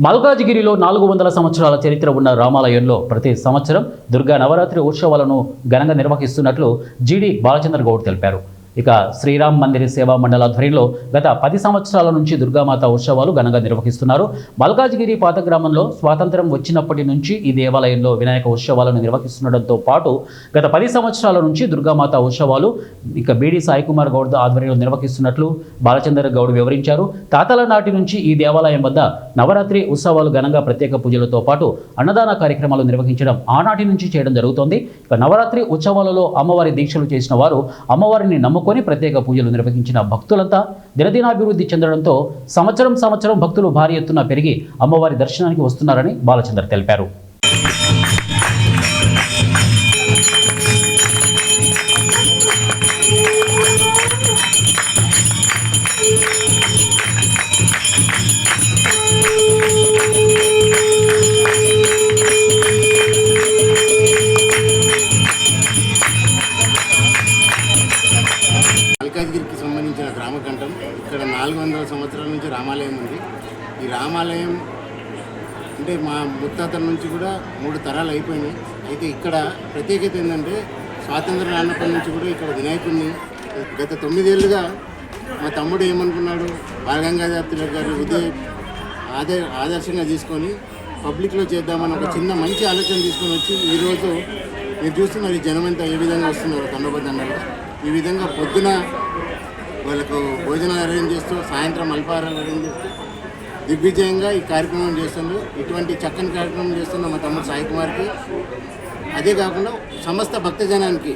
మల్కాజిగిరిలో 400 సంవత్సరాల చరిత్ర ఉన్న రామాలయంలో ప్రతి సంవత్సరం దుర్గా నవరాత్రి ఉత్సవాలను ఘనంగా నిర్వహిస్తున్నట్లు జీడి బాలచంద్ర గౌడ్ తెలిపారు. ఇక శ్రీరామ్ మందిర్ సేవా మండల ఆధ్వర్యంలో గత 10 సంవత్సరాల నుంచి దుర్గామాత ఉత్సవాలు ఘనంగా నిర్వహిస్తున్నారు. మల్కాజిగిరి పాత గ్రామంలో స్వాతంత్ర్యం వచ్చినప్పటి నుంచి ఈ దేవాలయంలో వినాయక ఉత్సవాలను నిర్వహిస్తుండటంతో పాటు గత 10 సంవత్సరాల నుంచి దుర్గామాత ఉత్సవాలు ఇక బీడి సాయి కుమార్ గౌడ్ ఆధ్వర్యంలో నిర్వహిస్తున్నట్లు బాలచంద్ర గౌడ్ వివరించారు. తాతల నాటి నుంచి ఈ దేవాలయం వద్ద నవరాత్రి ఉత్సవాలు ఘనంగా ప్రత్యేక పూజలతో పాటు అన్నదాన కార్యక్రమాలు నిర్వహించడం ఆనాటి నుంచి చేయడం జరుగుతోంది. ఇక నవరాత్రి ఉత్సవాలలో అమ్మవారి దీక్షలు చేసిన వారు అమ్మవారిని నమ్ముకొని ప్రత్యేక పూజలు నిర్వహించిన భక్తులంతా దినదినాభివృద్ధి చెందడంతో సంవత్సరం భక్తులు భారీ ఎత్తున పెరిగి అమ్మవారి దర్శనానికి వస్తున్నారని బాలచంద్ర తెలిపారు. మల్కాజ్గిరికి సంబంధించిన గ్రామకంఠం. ఇక్కడ 400 సంవత్సరాల నుంచి రామాలయం ఉంది. ఈ రామాలయం అంటే మా ముత్తాతల నుంచి కూడా 3 తరాలు అయిపోయినాయి. అయితే ఇక్కడ ప్రత్యేకత ఏంటంటే స్వాతంత్ర రానప్పటి నుంచి కూడా ఇక్కడ వినాయకుడిని గత 9 ఏళ్ళుగా మా తమ్ముడు ఏమనుకున్నాడు, బాలగంగాధర్ తిలక్ గారి ఆదర్శంగా తీసుకొని పబ్లిక్లో చేద్దామని ఒక చిన్న మంచి ఆలోచన తీసుకొని వచ్చి ఈరోజు మీరు చూస్తున్నారు ఈ జనమంతా ఏ విధంగా వస్తున్నారు తండోపతండాలు. ఈ విధంగా పొద్దున వాళ్ళకు భోజనాలు అరేంజ్ చేస్తూ సాయంత్రం అల్పాహారాలు అరేంజ్ చేస్తూ దిగ్విజయంగా ఈ కార్యక్రమం చేస్తున్నారు. ఇటువంటి చక్కని కార్యక్రమం చేస్తున్న మా తమ్ముడు సాయి కుమార్కి, అదే కాకుండా సమస్త భక్తజనానికి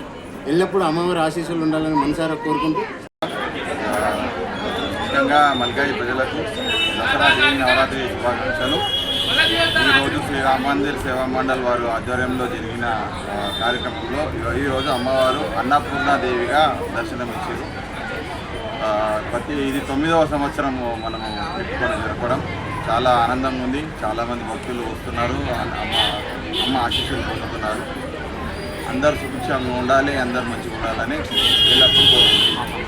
ఎల్లప్పుడూ అమ్మవారి ఆశీస్సులు ఉండాలని మనసారా కోరుకుంటూ ముఖ్యంగా మల్కాజ్గిరి ప్రజలకు దసరా నవరాత్రి శుభాకాంక్షలు. ఈరోజు శ్రీరామ్ మందిర్ సేవా మండల్ వారు ఆధ్వర్యంలో జరిగిన కార్యక్రమంలో ఈరోజు అమ్మవారు అన్నపూర్ణాదేవిగా దర్శనమిచ్చారు. ఇది 9వ సంవత్సరము మనము పెట్టుకొని జరపడం చాలా ఆనందంగా ఉంది. చాలామంది భక్తులు వస్తున్నారు, అమ్మ ఆశీస్సులు పొందుతున్నారు. అందరు సుభిక్షంగా ఉండాలి, అందరు మంచిగా ఉండాలని ఎల్లప్పుడూ కోరుకుంటున్నాం.